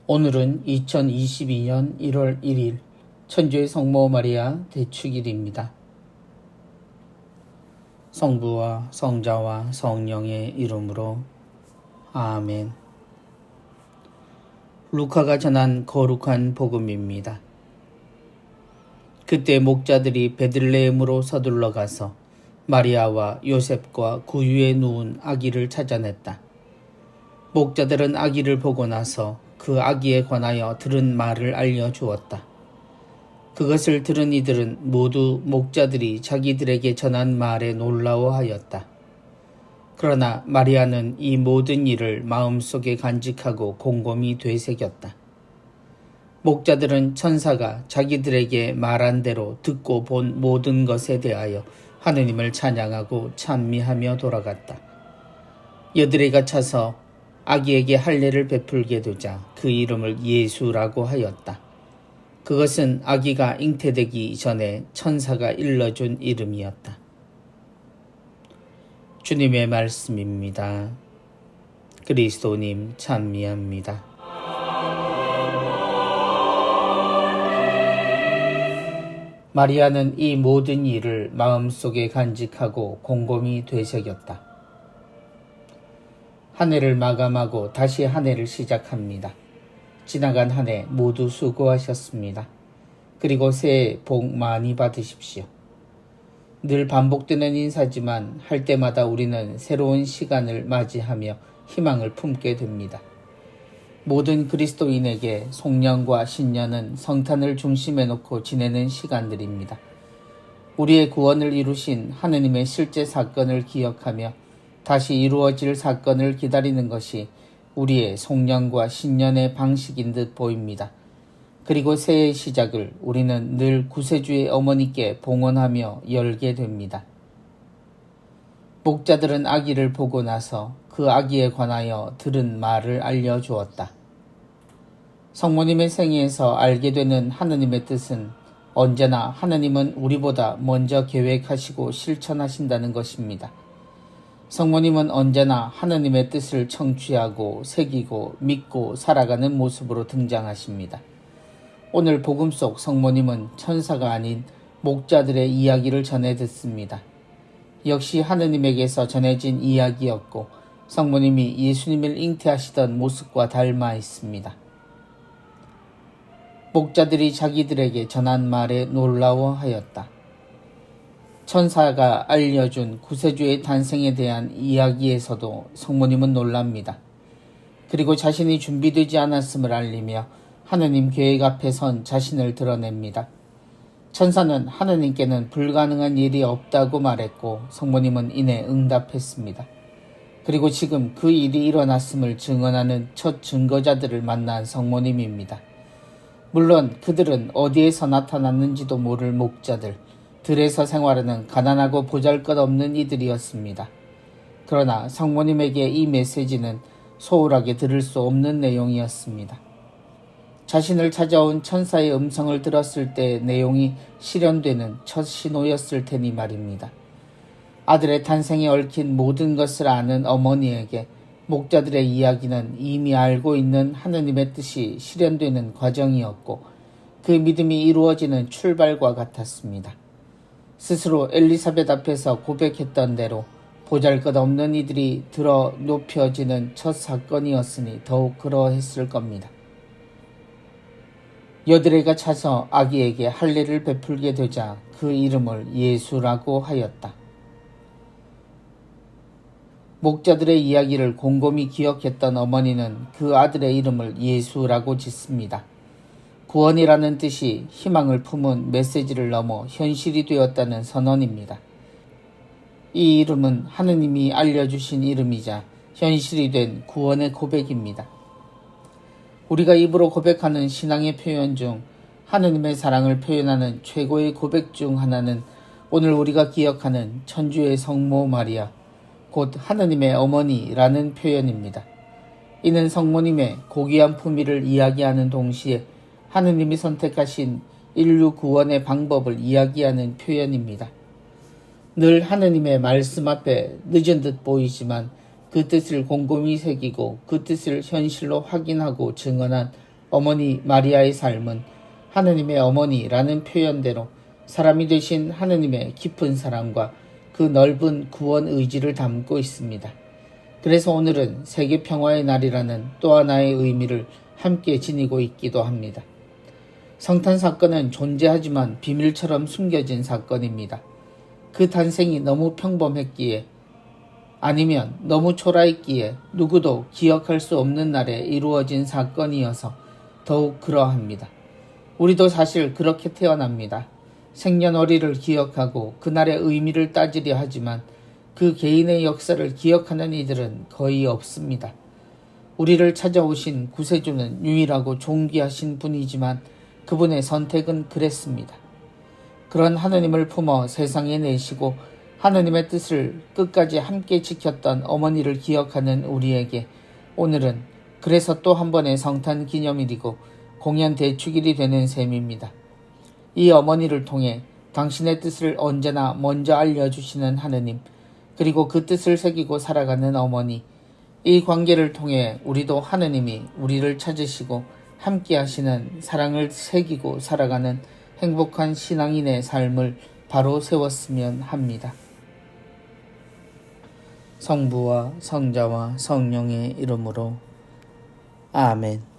오늘은 2022년 1월 1일 천주의 성모 마리아 대축일입니다. 성부와 성자와 성령의 이름으로 아멘. 루카가 전한 거룩한 복음입니다. 그때 목자들이 베들레헴으로 서둘러 가서 마리아와 요셉과 구유에 누운 아기를 찾아냈다. 목자들은 아기를 보고 나서 그 아기에 관하여 들은 말을 알려주었다. 그것을 들은 이들은 모두 목자들이 자기들에게 전한 말에 놀라워하였다. 그러나 마리아는 이 모든 일을 마음속에 간직하고 곰곰이 되새겼다. 목자들은 천사가 자기들에게 말한 대로 듣고 본 모든 것에 대하여 하느님을 찬양하고 찬미하며 돌아갔다. 여드레가 차서 아기에게 할례를 베풀게 되자 그 이름을 예수라고 하였다. 그것은 아기가 잉태되기 전에 천사가 일러준 이름이었다. 주님의 말씀입니다. 그리스도님 찬미합니다. 마리아는 이 모든 일을 마음속에 간직하고 곰곰이 되새겼다. 한 해를 마감하고 다시 한 해를 시작합니다. 지나간 한 해 모두 수고하셨습니다. 그리고 새해 복 많이 받으십시오. 늘 반복되는 인사지만 할 때마다 우리는 새로운 시간을 맞이하며 희망을 품게 됩니다. 모든 그리스도인에게 송년과 신년은 성탄을 중심에 놓고 지내는 시간들입니다. 우리의 구원을 이루신 하느님의 실제 사건을 기억하며 다시 이루어질 사건을 기다리는 것이 우리의 송년과 신년의 방식인 듯 보입니다. 그리고 새해의 시작을 우리는 늘 구세주의 어머니께 봉헌하며 열게 됩니다. 목자들은 아기를 보고 나서 그 아기에 관하여 들은 말을 알려주었다. 성모님의 생애에서 알게 되는 하느님의 뜻은 언제나 하느님은 우리보다 먼저 계획하시고 실천하신다는 것입니다. 성모님은 언제나 하느님의 뜻을 청취하고 새기고 믿고 살아가는 모습으로 등장하십니다. 오늘 복음 속 성모님은 천사가 아닌 목자들의 이야기를 전해 듣습니다. 역시 하느님에게서 전해진 이야기였고 성모님이 예수님을 잉태하시던 모습과 닮아 있습니다. 목자들이 자기들에게 전한 말에 놀라워하였다. 천사가 알려준 구세주의 탄생에 대한 이야기에서도 성모님은 놀랍니다. 그리고 자신이 준비되지 않았음을 알리며 하느님 계획 앞에 선 자신을 드러냅니다. 천사는 하느님께는 불가능한 일이 없다고 말했고 성모님은 이내 응답했습니다. 그리고 지금 그 일이 일어났음을 증언하는 첫 증거자들을 만난 성모님입니다. 물론 그들은 어디에서 나타났는지도 모를 목자들, 들에서 생활하는 가난하고 보잘것없는 이들이었습니다. 그러나 성모님에게 이 메시지는 소홀하게 들을 수 없는 내용이었습니다. 자신을 찾아온 천사의 음성을 들었을 때 내용이 실현되는 첫 신호였을 테니 말입니다. 아들의 탄생에 얽힌 모든 것을 아는 어머니에게 목자들의 이야기는 이미 알고 있는 하느님의 뜻이 실현되는 과정이었고 그 믿음이 이루어지는 출발과 같았습니다. 스스로 엘리사벳 앞에서 고백했던 대로 보잘것없는 이들이 들어 높여지는 첫 사건이었으니 더욱 그러했을 겁니다. 여드레가 차서 아기에게 할례를 베풀게 되자 그 이름을 예수라고 하였다. 목자들의 이야기를 곰곰이 기억했던 어머니는 그 아들의 이름을 예수라고 짓습니다. 구원이라는 뜻이 희망을 품은 메시지를 넘어 현실이 되었다는 선언입니다. 이 이름은 하느님이 알려주신 이름이자 현실이 된 구원의 고백입니다. 우리가 입으로 고백하는 신앙의 표현 중 하느님의 사랑을 표현하는 최고의 고백 중 하나는 오늘 우리가 기억하는 천주의 성모 마리아, 곧 하느님의 어머니라는 표현입니다. 이는 성모님의 고귀한 품위를 이야기하는 동시에 하느님이 선택하신 인류 구원의 방법을 이야기하는 표현입니다. 늘 하느님의 말씀 앞에 늦은 듯 보이지만 그 뜻을 곰곰이 새기고 그 뜻을 현실로 확인하고 증언한 어머니 마리아의 삶은 하느님의 어머니라는 표현대로 사람이 되신 하느님의 깊은 사랑과 그 넓은 구원 의지를 담고 있습니다. 그래서 오늘은 세계 평화의 날이라는 또 하나의 의미를 함께 지니고 있기도 합니다. 성탄 사건은 존재하지만 비밀처럼 숨겨진 사건입니다. 그 탄생이 너무 평범했기에 아니면 너무 초라했기에 누구도 기억할 수 없는 날에 이루어진 사건이어서 더욱 그러합니다. 우리도 사실 그렇게 태어납니다. 생년월일을 기억하고 그날의 의미를 따지려 하지만 그 개인의 역사를 기억하는 이들은 거의 없습니다. 우리를 찾아오신 구세주는 유일하고 존귀하신 분이지만 그분의 선택은 그랬습니다. 그런 하느님을 품어 세상에 내시고 하느님의 뜻을 끝까지 함께 지켰던 어머니를 기억하는 우리에게 오늘은 그래서 또 한 번의 성탄 기념일이고 공연 대축일이 되는 셈입니다. 이 어머니를 통해 당신의 뜻을 언제나 먼저 알려주시는 하느님, 그리고 그 뜻을 새기고 살아가는 어머니, 이 관계를 통해 우리도 하느님이 우리를 찾으시고 함께 하시는 사랑을 새기고 살아가는 행복한 신앙인의 삶을 바로 세웠으면 합니다. 성부와 성자와 성령의 이름으로 아멘.